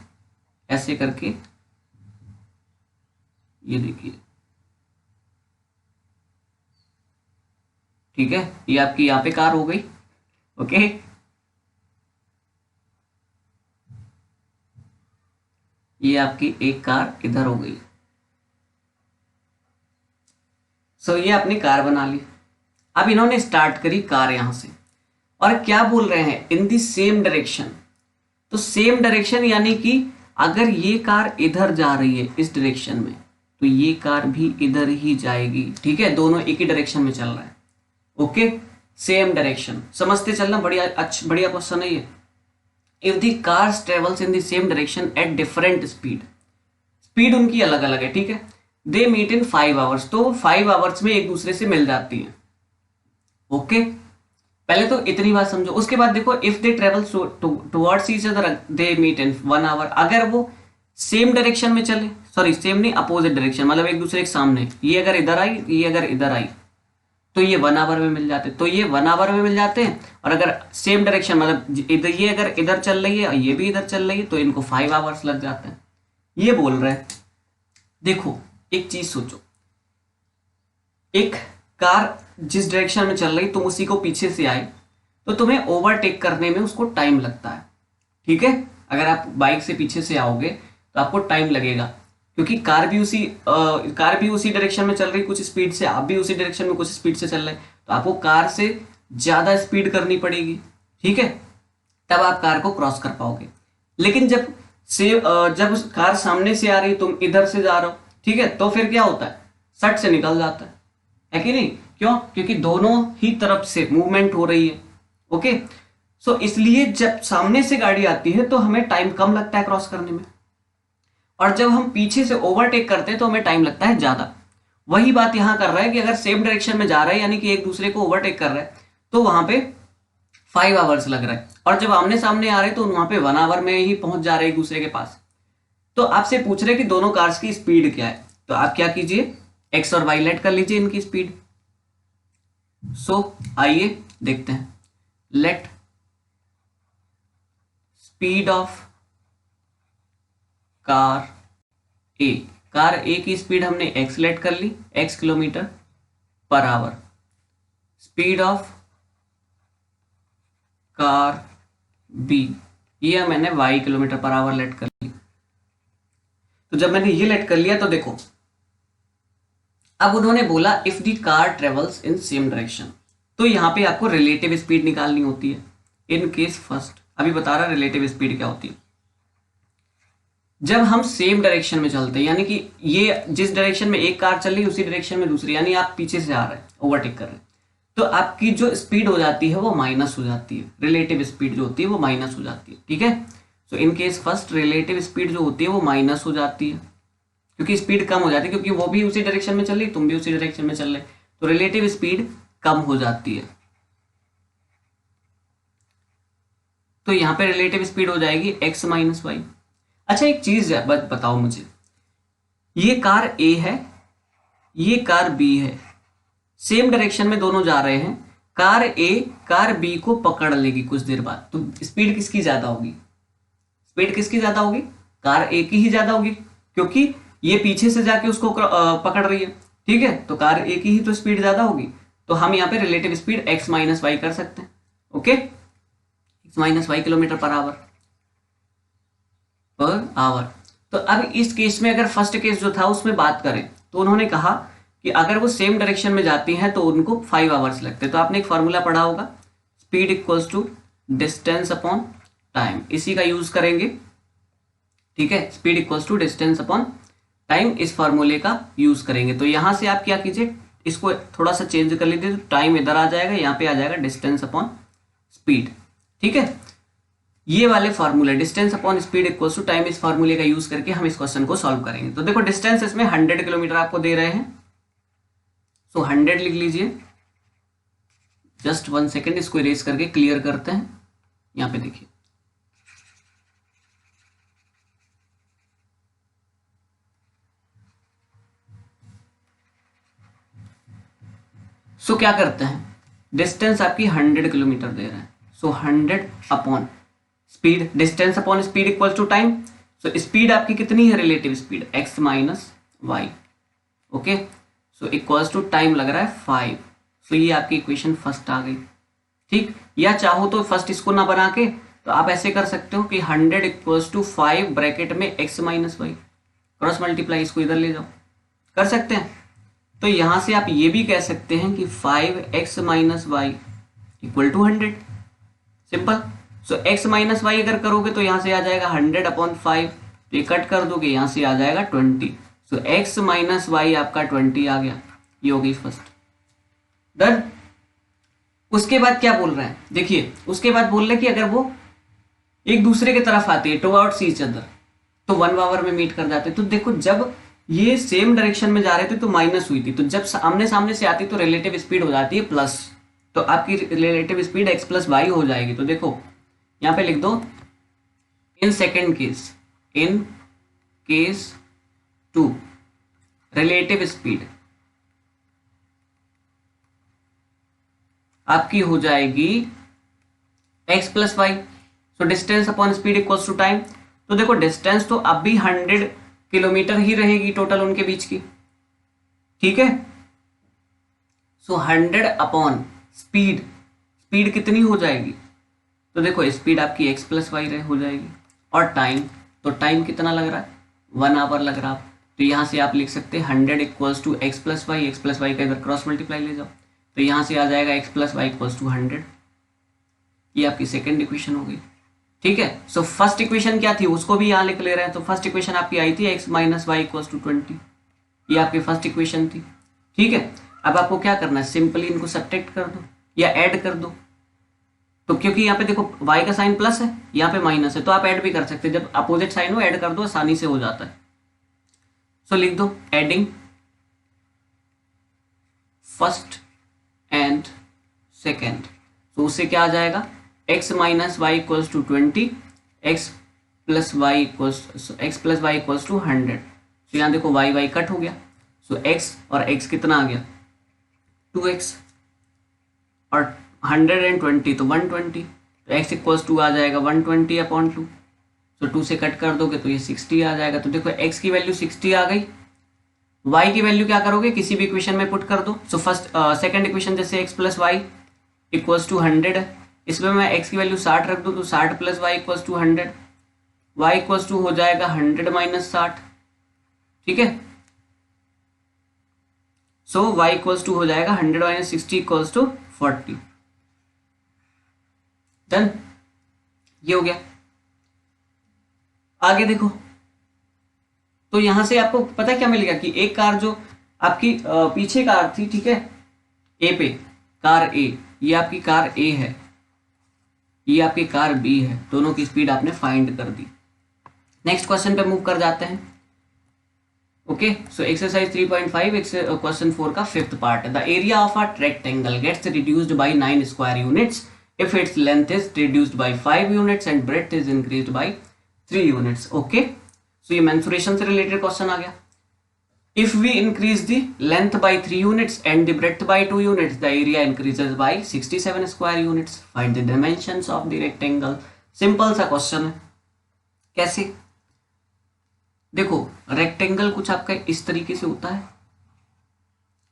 ऐसे करके, ये देखिए, ठीक है, ये आपकी यहाँ पे कार हो गई, ओके। ये आपकी एक कार इधर हो गई। सो ये अपनी कार बना ली। अब इन्होंने स्टार्ट करी कार यहां से, और क्या बोल रहे हैं, इन दी सेम डायरेक्शन। तो सेम डायरेक्शन यानी कि अगर ये कार इधर जा रही है इस डायरेक्शन में, तो ये कार भी इधर ही जाएगी, ठीक है, दोनों एक ही डायरेक्शन में चल रहा है, ओके। सेम डायरेक्शन, समझते चलना, बढ़िया क्वेश्चन है ये। If the cars travels in the same direction at different speed, speed उनकी अलग अलग है, ठीक है, दे मीट इन 5 आवर्स, तो 5 आवर्स में एक दूसरे से मिल जाती है, ओके। पहले तो इतनी बात समझो। उसके बाद देखो, if they travel towards each other they meet in 1 hour. अगर वो सेम डायरेक्शन में चले, सॉरी सेम नहीं, अपोजिट डायरेक्शन, मतलब एक दूसरे के सामने, ये अगर इधर आई, ये अगर इधर आई, तो ये 1 आवर में मिल जाते, तो ये 1 आवर में मिल जाते हैं। और अगर सेम डायरेक्शन, मतलब इधर, ये अगर इधर चल रही है और ये भी इधर चल रही है, तो इनको 5 आवर्स लग जाते हैं, ये बोल रहे हैं। देखो एक चीज सोचो, एक कार जिस डायरेक्शन में चल रही, तुम उसी को पीछे से आए, तो तुम्हें ओवरटेक करने में उसको टाइम लगता है, ठीक है। अगर आप बाइक से पीछे से आओगे तो आपको टाइम लगेगा, क्योंकि कार भी उसी डायरेक्शन में चल रही कुछ स्पीड से, आप भी उसी डायरेक्शन में कुछ स्पीड से चल रहे, तो आपको कार से ज्यादा स्पीड करनी पड़ेगी, ठीक है, तब आप कार को क्रॉस कर पाओगे। लेकिन जब कार सामने से आ रही, तुम इधर से जा रहे हो, ठीक है, तो फिर क्या होता है, सट से निकल जाता है कि नहीं? क्यों? क्योंकि दोनों ही तरफ से मूवमेंट हो रही है, ओके। सो इसलिए जब सामने से गाड़ी आती है तो हमें टाइम कम लगता है क्रॉस करने में, और जब हम पीछे से ओवरटेक करते हैं तो हमें टाइम लगता है ज्यादा। वही बात यहां कर रहा है कि अगर सेम डायरेक्शन में जा रहा है, यानी कि एक दूसरे को ओवरटेक कर रहा है, तो वहां पे 5 आवर्स लग रहा है, और जब आमने सामने आ रहे तो वहां पे 1 आवर में ही पहुंच जा रहे हैं एक दूसरे के पास। तो आपसे पूछ रहे कि दोनों कार्स की स्पीड क्या है, तो आप क्या कीजिए, एक्स और वाई लेट कर लीजिए इनकी स्पीड। सो आइए देखते हैं, let speed of car A की स्पीड हमने एक्स लेट कर ली, X kilometre per hour. Speed of car B, ये मैंने Y kilometre per hour let कर ली। तो जब मैंने ये लेट कर लिया तो देखो, अब उन्होंने बोला if the car travels in same direction, तो यहां पे आपको रिलेटिव स्पीड निकालनी होती है। इन केस फर्स्ट, अभी बता रहा रिलेटिव स्पीड क्या होती है। जब हम सेम डायरेक्शन में चलते हैं, यानी कि ये जिस डायरेक्शन में एक कार चल रही है उसी डायरेक्शन में दूसरी, यानी आप पीछे से आ रहे हैं, ओवरटेक कर रहे हैं, तो आपकी जो स्पीड हो जाती है वो माइनस हो जाती है, रिलेटिव स्पीड जो होती है वो माइनस हो जाती है, ठीक है। So in case first, relative speed जो होती है वो माइनस हो जाती है, क्योंकि स्पीड कम हो जाती है, क्योंकि वो भी उसी डायरेक्शन में चल रही, तुम भी उसी डायरेक्शन में चल रहे, तो रिलेटिव स्पीड कम हो जाती है। तो यहां पे रिलेटिव स्पीड हो जाएगी एक्स माइनस वाई। अच्छा एक चीज बताओ मुझे, ये कार ए है, ये कार बी है, सेम डायरेक्शन में दोनों जा रहे हैं, कार ए कार बी को पकड़ लेगी कुछ देर बाद, तो स्पीड किसकी ज्यादा होगी? स्पीड किसकी ज्यादा होगी? कार ए की ही ज्यादा होगी, क्योंकि ये पीछे से जाके उसको पकड़ रही है, ठीक है, तो कार ए की ही तो स्पीड ज्यादा होगी। तो हम यहाँ पे relative speed x minus y कर सकते हैं, okay. x minus y kilometre per hour. तो अब इस केस में अगर फर्स्ट केस जो था उसमें बात करें तो उन्होंने कहा कि अगर वो सेम डायरेक्शन में जाती हैं तो उनको 5 आवर्स लगते हैं। तो आपने एक फॉर्मूला पढ़ा होगा, speed equals to distance upon time, इसी का यूज करेंगे। ठीक है, speed equals to distance upon time, इस फॉर्मूले का यूज करेंगे। तो यहां से आप क्या कीजिए, इसको थोड़ा सा चेंज कर लीजिए, तो टाइम इधर आ जाएगा, यहाँ पे आ जाएगा डिस्टेंस अपॉन स्पीड। ठीक है, ये वाले फॉर्मूले distance upon speed equals to time, इस फॉर्मूले का यूज करके हम इस क्वेश्चन को सॉल्व करेंगे। तो देखो डिस्टेंस इसमें 100 किलोमीटर आपको दे रहे हैं, सो 100 लिख लीजिए। जस्ट 1 सेकेंड, इसको इरेज करके क्लियर करते हैं। यहाँ पे देखिए, सो क्या करते हैं, डिस्टेंस आपकी 100 किलोमीटर दे रहे हैं, so 100 upon speed, distance upon speed equal to time. So speed आपकी कितनी है, relative speed x minus y. Okay, so equals to time लग रहा है 5। सो ये आपकी इक्वेशन फर्स्ट आ गई। ठीक, या चाहो तो फर्स्ट इसको ना बना के तो आप ऐसे कर सकते हो कि 100 इक्वल्स टू 5 ब्रैकेट में x minus y, cross multiply, इसको इधर ले जाओ, कर सकते हैं। तो यहां से आप ये भी कह सकते हैं कि 5x minus y equal to 100, simple. So x minus y अगर करोगे तो यहां से आ जाएगा 100 अपॉन 5, तो ये कट कर दोगे, यहां से आ जाएगा 20। सो x माइनस वाई आपका 20 आ गया, ये हो गई फर्स्ट। डन। उसके बाद क्या बोल रहे हैं, देखिए उसके बाद बोल रहे हैं कि अगर वो एक दूसरे की तरफ आती है, टुवर्ड्स ईच अदर, तो 1 आवर में मीट कर जाते। तो देखो जब ये सेम डायरेक्शन में जा रहे थे तो माइनस हुई थी, तो जब आमने सामने से आती तो रिलेटिव स्पीड हो जाती है प्लस, तो आपकी relative speed x plus y हो जाएगी। तो देखो यहां पे लिख दो, in second case, in case 2 relative speed आपकी हो जाएगी x plus y. So distance upon speed equals to time. तो देखो डिस्टेंस तो अब भी 100 किलोमीटर ही रहेगी टोटल उनके बीच की। ठीक है, सो 100 अपॉन स्पीड, स्पीड कितनी हो जाएगी, तो देखो स्पीड आपकी x प्लस वाई हो जाएगी, और टाइम, तो टाइम कितना लग रहा है, 1 आवर लग रहा है। तो यहां से आप लिख सकते हैं 100 equals to x plus y का इधर क्रॉस मल्टीप्लाई ले जाओ, तो यहां से आ जाएगा x plus y equals to 100। ये आपकी सेकेंड इक्वेशन हो गई। ठीक है, सो फर्स्ट इक्वेशन क्या थी उसको भी यहां लिख ले रहे हैं। तो फर्स्ट इक्वेशन आपकी आई थी x minus y equals to 20, ये आपकी फर्स्ट इक्वेशन थी। ठीक है, अब आपको क्या करना है, सिंपली इनको सब्ट्रैक्ट कर दो या ऐड कर दो। तो क्योंकि यहाँ पे देखो y का साइन प्लस है, यहाँ पे माइनस है, तो आप ऐड भी कर सकते हैं, जब अपोजिट साइन हो ऐड कर दो, आसानी से हो जाता है। सो लिख दो एडिंग फर्स्ट एंड सेकेंड, तो उससे क्या आ जाएगा, x minus y equals to 20, x plus y equals to 100। तो यहाँ देखो y कट हो गया, सो x और x कितना आ गया, 2x, और 120 तो 120, तो x इक्वल्स टू आ जाएगा 120 अपॉन 2। सो 2 से कट कर दोगे तो ये 60 आ जाएगा। तो देखो x की वैल्यू 60 आ गई, y की वैल्यू क्या करोगे, किसी भी इक्वेशन में पुट कर दो। सो फर्स्ट सेकंड इक्वेशन जैसे x plus y equals to 100 है, इसमें मैं x की वैल्यू 60 रख दूं, तो 60 plus y equals to 100, y equals to हो जाएगा 100 माइनस 60। ठीक है, सो y इक्वल्स टू हो जाएगा 100 माइनस 60 इक्वल्स टू 40। डन, ये हो गया। आगे देखो, तो यहां से आपको पता क्या मिलेगा कि एक कार जो आपकी पीछे कार थी, ठीक है, ए पे कार ए, ये आपकी कार ए है, ये आपकी कार बी है, दोनों की स्पीड आपने फाइंड कर दी। नेक्स्ट क्वेश्चन पे मूव कर जाते हैं। ओके, सो एक्सरसाइज 3.5 क्वेश्चन 4 का फिफ्थ पार्ट है। The area of a rectangle gets reduced by 9 square units if its length is reduced by 5 units and breadth is increased by 3 units. Okay, so ये mensuration से related question आ गया। If we increase the length by 3 units and the breadth by 2 units, the area increases by 67 square units. Find the dimensions of the rectangle. Simple सा question है। कैसे, देखो रेक्टेंगल कुछ आपका इस तरीके से होता है,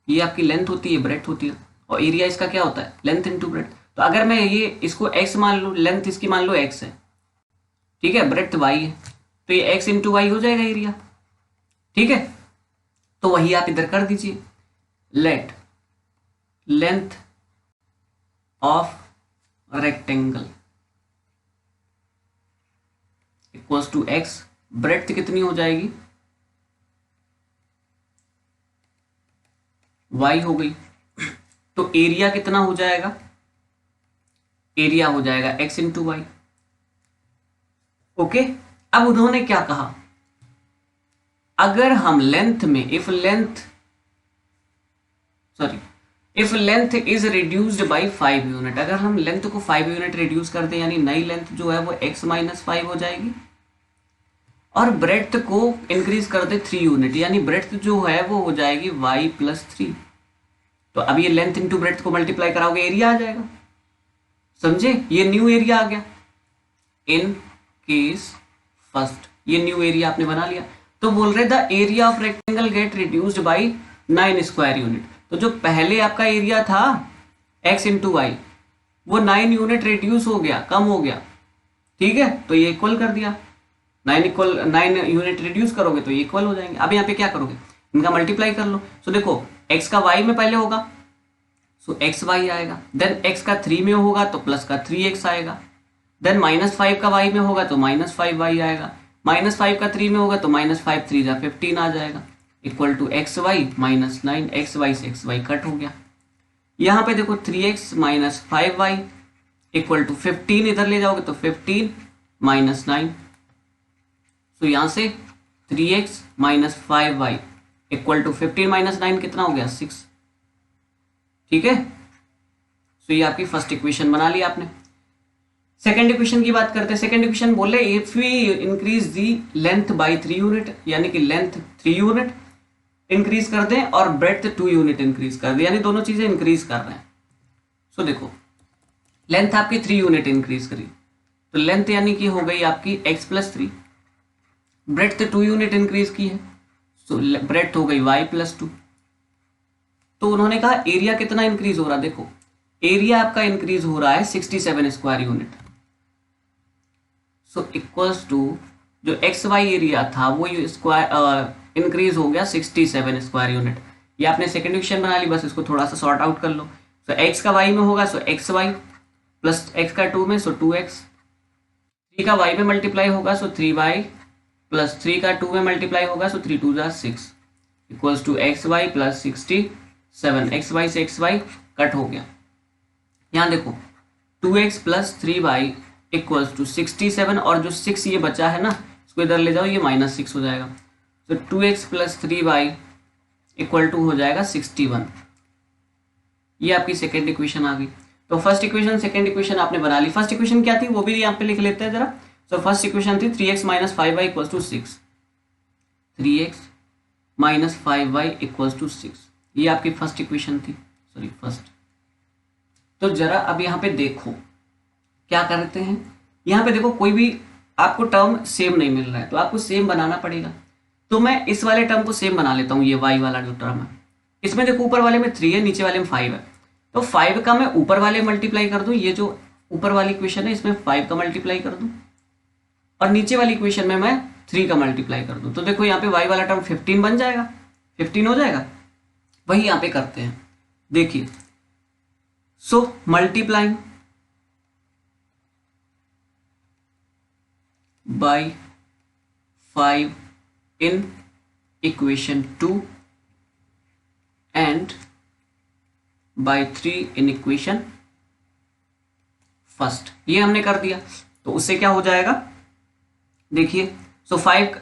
ये आपकी लेंथ होती है, ब्रेड्थ होती है, और एरिया इसका क्या होता है, लेंथ इनटू ब्रेड्थ। तो अगर मैं ये इसको x मान लूँ, लेंथ इसकी मान लो x है, ठीक है, ब्रेड्थ y है, तो ये x इंटू वाई हो जाएगा एरिया, ठीक है। तो वही आप इधर कर दीजिए, let length of rectangle equals to x, breadth कितनी हो जाएगी, y हो गई, तो एरिया कितना हो जाएगा, एरिया हो जाएगा x इंटू वाई। ओके, अब उन्होंने क्या कहा, अगर हम लेंथ में if length is reduced by 5 unit, अगर हम लेंथ को 5 यूनिट रिड्यूस कर दें, यानी नई लेंथ जो है वो x माइनस 5 हो जाएगी, और ब्रेड्थ को इंक्रीज कर दे 3 यूनिट, यानी ब्रेड्थ जो है वो हो जाएगी y प्लस 3। तो अब ये लेंथ इंटू ब्रेड्थ को मल्टीप्लाई कराओगे, एरिया आ जाएगा, समझे, ये न्यू एरिया आ गया। इन केस फर्स्ट, ये न्यू एरिया आपने बना लिया। तो बोल रहे the area of rectangle gate reduced by 9 square unit, तो जो पहले आपका एरिया था x इंटू वाई, वो 9 यूनिट रिड्यूस हो गया, कम हो गया, ठीक है, तो ये इक्वल कर दिया, 9 यूनिट रिड्यूस करोगे तो ये इक्वल हो जाएंगे। अब यहाँ पे क्या करोगे, इनका मल्टीप्लाई कर लो। सो देखो x का y में पहले होगा, सो एक्स वाई आएगा, देन x का 3 में होगा तो प्लस का 3x आएगा, देन -5 का y में होगा तो -5y आएगा, -5 का 3 में होगा तो -5 3 जा 15 आ जाएगा, equal to x y minus 9, x y से एक्स वाई कट हो गया। यहाँ पे देखो 3x minus 5y equal to 15, इधर ले जाओगे तो 15 माइनस 9, तो यहाँ से 3x minus 5y equal to 15 minus 9 कितना हो गया 6, ठीक है। तो ये आपकी फर्स्ट इक्वेशन बना लिया आपने। सेकेंड इक्वेशन की बात करते हैं। सेकेंड इक्वेशन बोले if we increase the length by 3 unit, यानी कि लेंथ 3 यूनिट इंक्रीज कर दें और ब्रेड्थ 2 यूनिट इंक्रीज कर दें, यानी दोनों चीजें इंक्रीज कर रहे हैं। सो देखो लेंथ आपकी 3 यूनिट इंक्रीज करी, तो लेंथ यानी कि हो गई आपकी x plus 3, breadth 2 unit increase की है, सो ब्रेड्थ हो गई y प्लस 2। तो उन्होंने कहा एरिया कितना इंक्रीज हो रहा है, देखो एरिया आपका इंक्रीज हो रहा है 67 square unit, so equals to जो एक्स वाई एरिया था वो स्क्वायर इंक्रीज हो गया 67 स्क्वायर यूनिट। ये आपने सेकेंड इक्वेशन बना ली, बस इसको थोड़ा सा सॉर्ट आउट कर लो। सो एक्स का वाई में होगा सो एक्स वाई प्लस एक्स का 2 में सो 2x, 3 का वाई में मल्टीप्लाई होगा सो 3y प्लस 3 का 2 में मल्टीप्लाई होगा सो 3 2 जा 6 equals to x y plus 67, x y से एक्स वाई कट हो गया। यहाँ देखो 2x plus 3y equals to 67, और जो 6 ये बचा है ना इसको इधर ले जाओ, ये -6 हो जाएगा, तो 2x plus 3y equal to हो जाएगा 61। ये आपकी सेकेंड इक्वेशन आ गई। तो फर्स्ट इक्वेशन सेकेंड इक्वेशन आपने बना ली। फर्स्ट इक्वेशन क्या थी वो भी यहाँ पे लिख लेते हैं जरा। सो फर्स्ट इक्वेशन थी 3x minus 5y equals to 6, 3x minus 5y equals to 6, ये आपकी फर्स्ट इक्वेशन थी, सॉरी फर्स्ट। तो जरा अब यहाँ पे देखो क्या करते हैं, यहाँ पे देखो कोई भी आपको टर्म सेम नहीं मिल रहा है तो आपको सेम बनाना पड़ेगा। तो मैं इस वाले टर्म को सेम बना लेता हूँ, ये y वाला जो टर्म है, इसमें देखो ऊपर वाले में 3 है, नीचे वाले में 5 है, तो 5 का मैं ऊपर वाले मल्टीप्लाई कर दूं, ये जो ऊपर वाली इक्वेशन है इसमें 5 का मल्टीप्लाई कर दूं, और नीचे वाली इक्वेशन में मैं 3 का मल्टीप्लाई कर दूं, तो देखो यहाँ पे y वाला टर्म 15 बन जाएगा, 15 हो जाएगा। वही यहाँ पे करते हैं, देखिए so multiplying by 5 in equation 2 and by 3 in equation first, ये हमने कर दिया। तो उससे क्या हो जाएगा देखिए, सो 5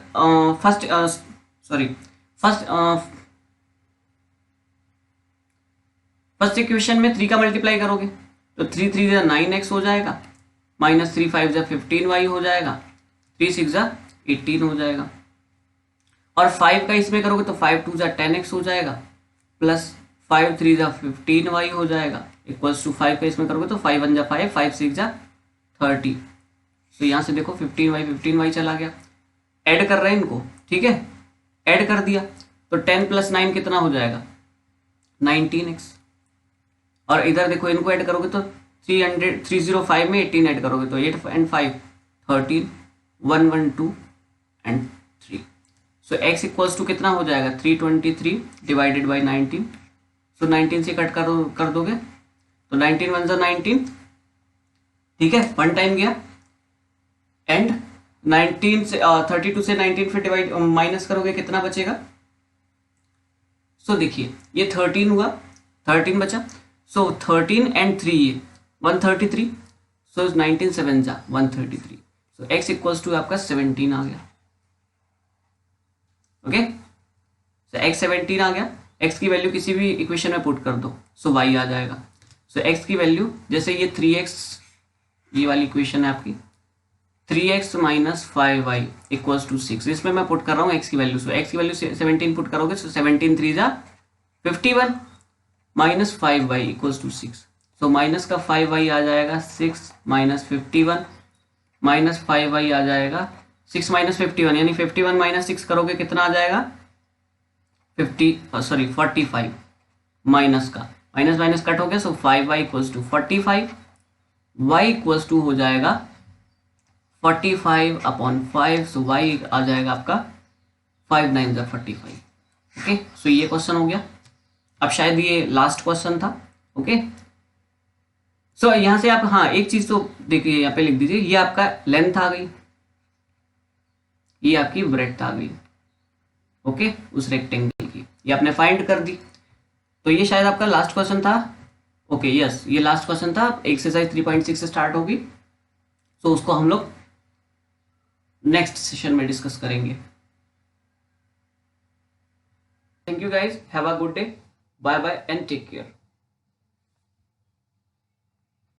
फर्स्ट इक्वेशन में 3 का मल्टीप्लाई करोगे तो 3 3 जा 9x हो जाएगा, माइनस 3 5 जा 15y हो जाएगा, 3 6 जा 18 हो जाएगा, और 5 का इसमें करोगे तो 5 2 जा 10x हो जाएगा, प्लस 5 3 जा 15y हो जाएगा, इक्वल्स टू 5 का इसमें करोगे तो 5 1 जा 5, 5 6 जा 30। तो यहाँ से देखो 15y चला गया, ऐड कर रहे हैं इनको, ठीक है, ऐड कर दिया तो 10 प्लस 9 कितना हो जाएगा 19x, और इधर देखो इनको ऐड करोगे तो 305 में 18 ऐड करोगे तो 8 and 5 13, 112 and 3। So x equals to कितना हो जाएगा 323 डिवाइडेड बाई 19। सो 19 से कट कर दोगे तो 19 1 जा 19, ठीक है, 1 टाइम गया। एंड 19 से 32 से 19 फिर डिवाइड माइनस करोगे कितना बचेगा। सो देखिए ये 13 हुआ, 13 बचा। सो 13 एंड 3 ये 133। सो 19 7 जा 133। सो x इक्वल्स टू आपका 17 आ गया। ओके, सो x 17 आ गया। x की वैल्यू किसी भी इक्वेशन में पुट कर दो, सो y आ जाएगा। सो x की वैल्यू जैसे ये 3x, ये वाली इक्वेशन है आपकी, 3x minus 5y equals to 6। इसमें मैं पुट कर रहा हूँ x की वैल्यू। सो x की वैल्यू 17 पुट करोगे, सो 17 3 जा 51 minus 5y equals to 6। So minus का 5y आ जाएगा 6 माइनस 51 माइनस 5y आ जाएगा 6 माइनस 51, यानी 51 माइनस 6 करोगे कितना आ जाएगा 45 माइनस का माइनस माइनस कट हो गया। So 5y equals to 45, y equals to हो जाएगा 45 अपॉन 5। सो y आ जाएगा आपका 5 9 जा 45। ओके, सो ये क्वेश्चन हो गया। अब शायद ये लास्ट क्वेश्चन था। ओके, सो यहां से आप, हाँ एक चीज तो देखिए यहाँ पे लिख दीजिए, ये आपका लेंथ आ गई, ये आपकी ब्रेड्थ आ गई। ओके, उस रेक्टेंगल की ये आपने फाइंड कर दी। तो ये शायद आपका लास्ट क्वेश्चन था। ओके यस, ये लास्ट क्वेश्चन था। एक्सरसाइज 3.6 से स्टार्ट होगी, तो उसको हम लोग नेक्स्ट सेशन में डिस्कस करेंगे। Thank you guys, have a good day, bye bye and take care.